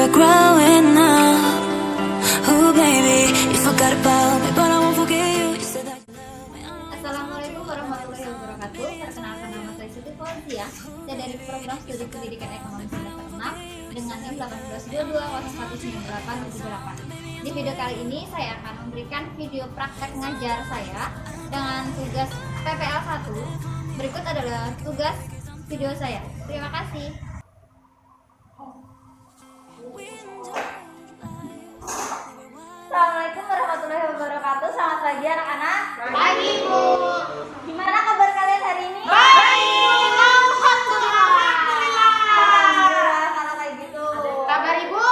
we're growing up. Oh baby, you forgot about me, but I won't forget you. You said that you love me. Assalamualaikum warahmatullahi wabarakatuh. Perkenalkan, nama saya Siti Fauzia. Saya dari program studi pendidikan ekonomi semester 6 dengan NIM 1822019878. Di video kali ini saya akan memberikan video praktek ngajar saya dengan tugas PPL 1. Berikut adalah tugas video saya. Terima kasih. Assalamualaikum warahmatullahi wabarakatuh. Selamat pagi anak-anak. Pagi, Bu. Gimana kabar kalian hari ini? Baik, alhamdulillah. Alhamdulillah, kalau kayak gitu. Kabar Ibu?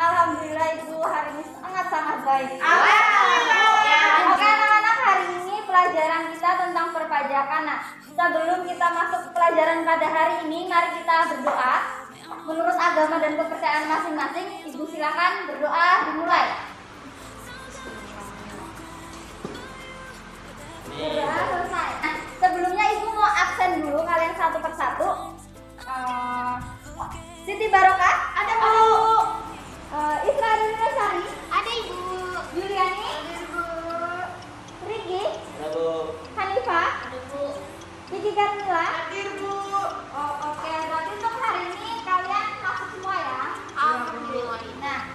Alhamdulillah Ibu hari ini sangat baik. Alhamdulillah. Oke anak-anak, hari ini pelajaran kita tentang perpajakan. Nah, sebelum kita masuk ke pelajaran pada hari ini, mari kita berdoa. Menurut agama dan kepercayaan masing-masing, Ibu silakan berdoa dimulai. Berdoa selesai. Nah, sebelumnya Ibu mau absen dulu kalian satu persatu. Siti Barokah, ada Bu. Isra Sari, Ada Ibu. Juliani, Ada Bu. Riki, Ada Bu. Hanifah, Ada Bu. Kiki Karmila. Hadir Bu. Oh, oke, berarti untuk hari ini kalian masuk semua ya. Alhamdulillah. Nah,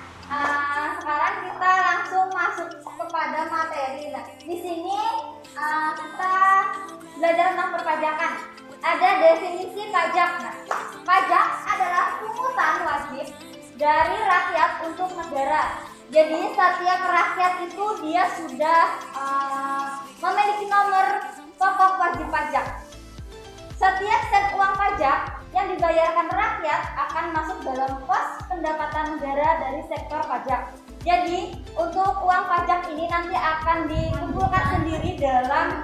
sekarang kita langsung masuk kepada materi. Nah, di sini kita belajar tentang perpajakan. Ada definisi pajak. Nah, pajak adalah pungutan wajib dari rakyat untuk negara. Jadi setiap rakyat itu dia sudah memiliki nomor pokok wajib pajak. Setiap sen uang pajak yang dibayarkan rakyat akan masuk dalam pos pendapatan negara dari sektor pajak. Jadi untuk uang pajak ini nanti akan dikumpulkan sendiri dalam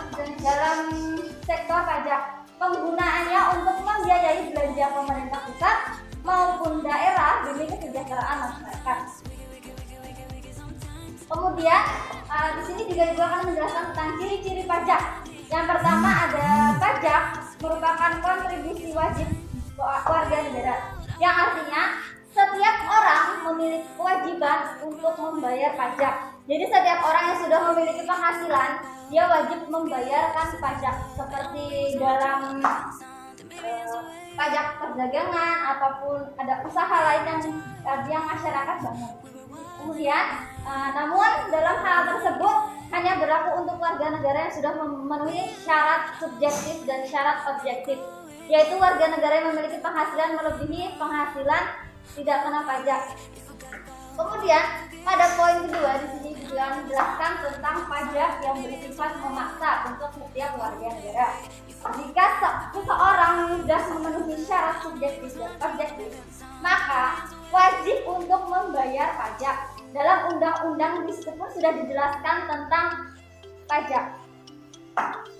sektor pajak. Penggunaannya untuk membiayai belanja pemerintah pusat maupun daerah demi kesejahteraan masyarakat. Kemudian di sini juga Ibu akan menjelaskan tentang ciri-ciri pajak. Yang pertama ada pajak merupakan kontribusi wajib warga negara, yang artinya setiap orang memiliki kewajiban untuk membayar pajak. Jadi setiap orang yang sudah memiliki penghasilan, dia wajib membayarkan pajak seperti dalam pajak perdagangan ataupun ada usaha lain yang masyarakat bangun. Kemudian, namun dalam hal tersebut hanya berlaku untuk warga negara yang sudah memenuhi syarat subjektif dan syarat objektif, yaitu warga negara yang memiliki penghasilan melebihi penghasilan tidak kena pajak. Kemudian pada poin kedua di sini juga menjelaskan tentang pajak yang bersifat memaksa untuk setiap warga negara. Jika seseorang sudah memenuhi syarat subjektif dan objektif, maka wajib untuk membayar pajak. Dalam undang-undang disebut sudah dijelaskan tentang pajak.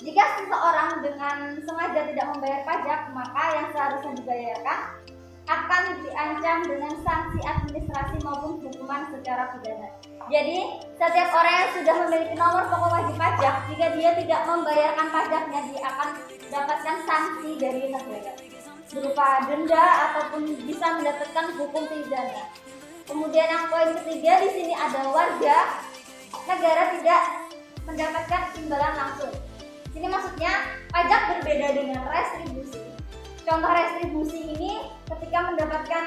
Jika seseorang dengan sengaja tidak membayar pajak, maka yang seharusnya dibayarkan akan diancam dengan sanksi administrasi maupun hukuman secara pidana. Jadi, setiap orang yang sudah memiliki nomor pokok wajib pajak, jika dia tidak membayarkan pajaknya, dia akan mendapatkan sanksi dari negara berupa denda ataupun bisa mendapatkan hukum pidana. Kemudian yang poin ketiga di sini ada warga negara tidak mendapatkan imbalan langsung. Ini maksudnya pajak berbeda dengan restribusi. Contoh restribusi ini ketika mendapatkan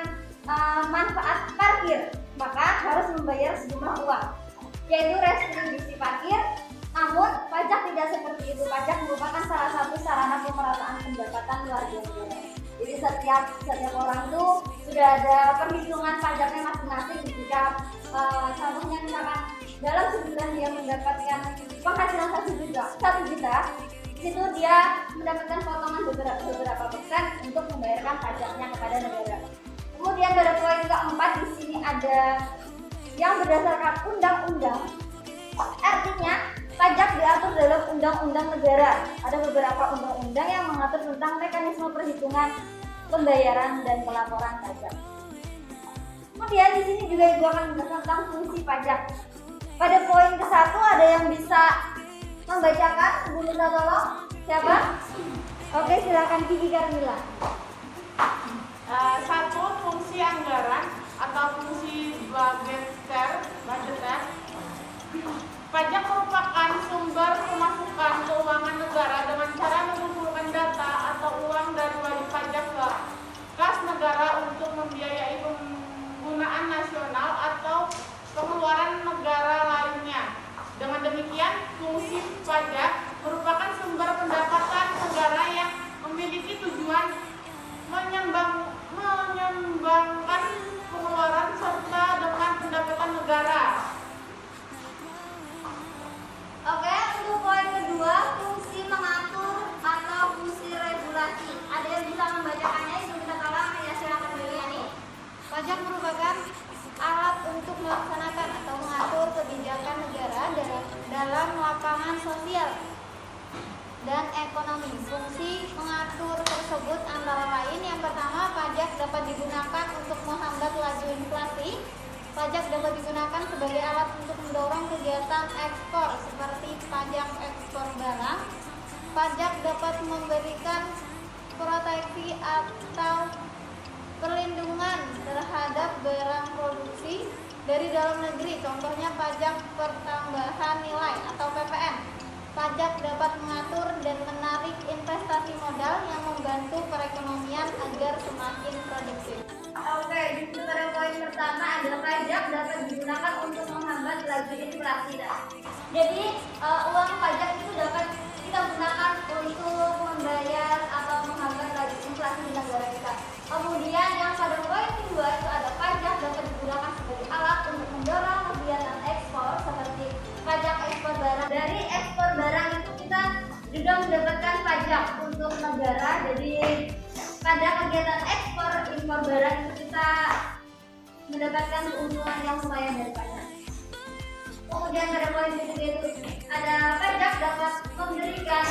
manfaat parkir, maka harus membayar sejumlah uang, yaitu restribusi parkir. Namun pajak tidak seperti itu. Pajak merupakan salah satu sarana pemerataan pendapatan warga negara. Jadi setiap orang itu sudah ada perhitungan pajaknya masing-masing. Jika contohnya misalkan dalam sebulan dia mendapatkan penghasilan 1 juta, itu dia mendapatkan potongan beberapa persen untuk membayarkan pajaknya kepada negara. Kemudian pada poin keempat di sini ada yang berdasarkan undang-undang. Artinya pajak diatur dalam undang-undang negara. Ada beberapa undang-undang yang mengatur tentang mekanisme perhitungan, pembayaran dan pelaporan pajak. Kemudian di sini juga Ibu akan menjelaskan tentang fungsi pajak. Pada poin ke-1 ada yang bisa membacakan, Ibu minta tolong. Siapa? Oke, silakan Kiki Karmila. Satu, fungsi anggaran atau fungsi merupakan alat untuk melaksanakan atau mengatur kebijakan negara dalam lapangan sosial dan ekonomi. Fungsi mengatur tersebut antara lain yang pertama, pajak dapat digunakan untuk menghambat laju inflasi. Pajak dapat digunakan sebagai alat untuk mendorong kegiatan ekspor seperti pajak ekspor barang. Pajak dapat memberikan proteksi atau perlindungan terhadap barang produksi dari dalam negeri, contohnya pajak pertambahan nilai atau PPN. Pajak dapat mengatur dan menarik investasi modal yang membantu perekonomian agar semakin produktif. Oke, di pada poin pertama adalah pajak dapat digunakan untuk menghambat laju inflasi. Jadi uang pajak itu dapat kita gunakan untuk membayar atau menghambat laju inflasi di negara kita. Kemudian yang pada poin kedua itu ada pajak dapat digunakan sebagai alat untuk mendorong kegiatan ekspor seperti pajak ekspor barang. Dari ekspor barang itu kita juga mendapatkan pajak untuk negara. Jadi pada kegiatan ekspor impor barang itu kita mendapatkan keuntungan yang lumayan dari pajak. Kemudian pada poin ketiga itu ada pajak dapat memberikan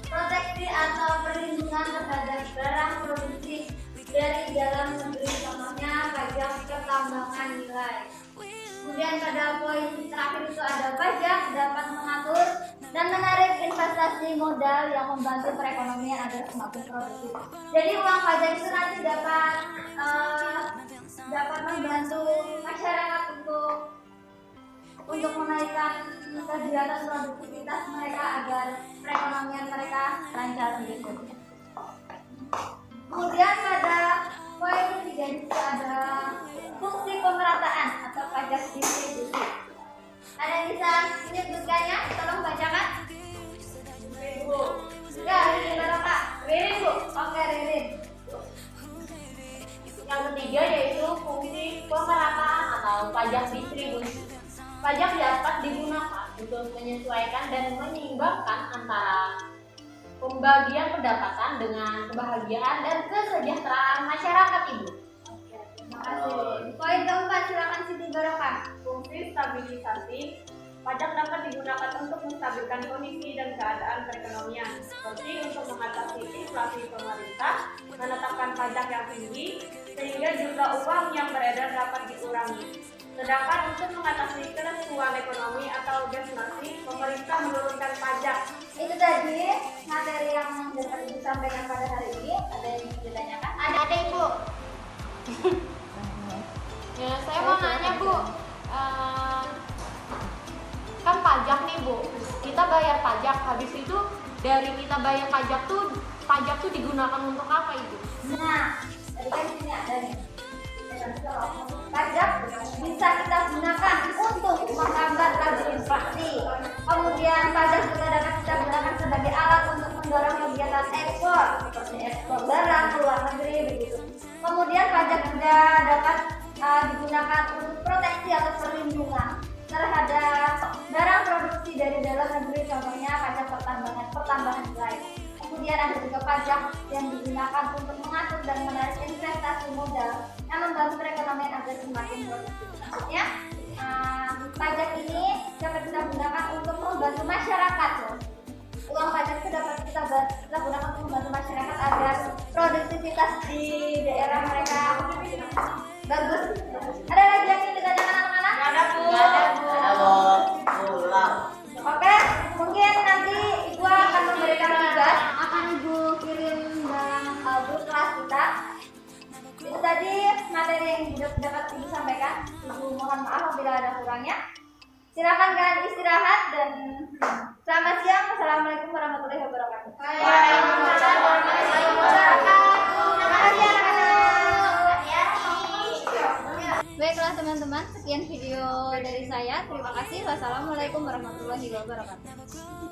proteksi atau perlindungan terhadap barang produksi dari dalam negeri, contohnya pajak pertambahan nilai. Kemudian pada poin terakhir itu ada pajak dapat mengatur dan menarik investasi modal yang membantu perekonomian agar semakin produktif. Jadi uang pajak itu nanti dapat membantu masyarakat untuk menaikkan kegiatan produktivitas mereka agar perekonomian mereka lancar berikutnya. Kemudian pada poin ketiga itu ada fungsi pemerataan atau pajak distribusi. Ada yang bisa menyebutkannya? Tolong bacakan. Ibu. Ya, Ririn Barokah. Ririn, Bu. Oke, Ririn. Yang ketiga yaitu fungsi pemerataan atau pajak distribusi. Pajak dapat digunakan untuk menyesuaikan dan menyeimbangkan antara pembagian pendapatan dengan kebahagiaan dan kesejahteraan masyarakat, Ibu. Terima kasih. Poin keempat, silakan Siti Barokah. Fungsi stabilisasi. Pajak dapat digunakan untuk menstabilkan kondisi dan keadaan perekonomian, seperti untuk mengatasi inflasi pemerintah, menetapkan pajak yang tinggi, sehingga jumlah uang yang beredar dapat dikurangi. Sedangkan untuk mengatasi kelesuan ekonomi atau deflasi, pemerintah menurunkan pajak. Itu tadi materi yang dapat disampaikan pada hari ini. Ada yang ingin ditanyakan? Ada Ibu. Ya, saya mau nanya Bu, kan pajak nih Bu, kita bayar pajak, habis itu dari kita bayar pajak tuh digunakan untuk apa Ibu? Nah, tadi kan sini ada nih. Pajak bisa kita gunakan untuk menghambat laju inflasi. Kemudian pajak juga dapat kita gunakan sebagai alat untuk mendorong kegiatan ekspor, seperti ekspor barang ke luar negeri begitu. Kemudian pajak juga dapat digunakan untuk proteksi atau perlindungan terhadap barang produksi dari dalam negeri, contohnya pajak pertambahan nilai. Kemudian ada juga pajak yang digunakan untuk mengatur dan menarik investasi modal yang membantu perekonomian agar semakin produktif. Maksudnya pajak ini dapat kita gunakan untuk membantu masyarakat loh. Uang pajak itu dapat kita gunakan untuk membantu masyarakat agar produktivitas di daerah mereka bagus. Ada lagi yang ingin ditanyakan anak-anak? Ada Bu. Oke, mungkin nanti Ibu akan memberikan tugas, akan Ibu kirim dalam grup kelas kita. Itu tadi materi yang dapat Ibu sampaikan. Ibu mohon maaf apabila ada kurangnya. Silakan kalian istirahat dan selamat siang. Assalamualaikum warahmatullahi wabarakatuh. Waalaikumsalam warahmatullahi wabarakatuh. Terima kasih anak-anak. Baiklah teman-teman, sekian video dari saya. Terima kasih. Wassalamualaikum warahmatullahi wabarakatuh.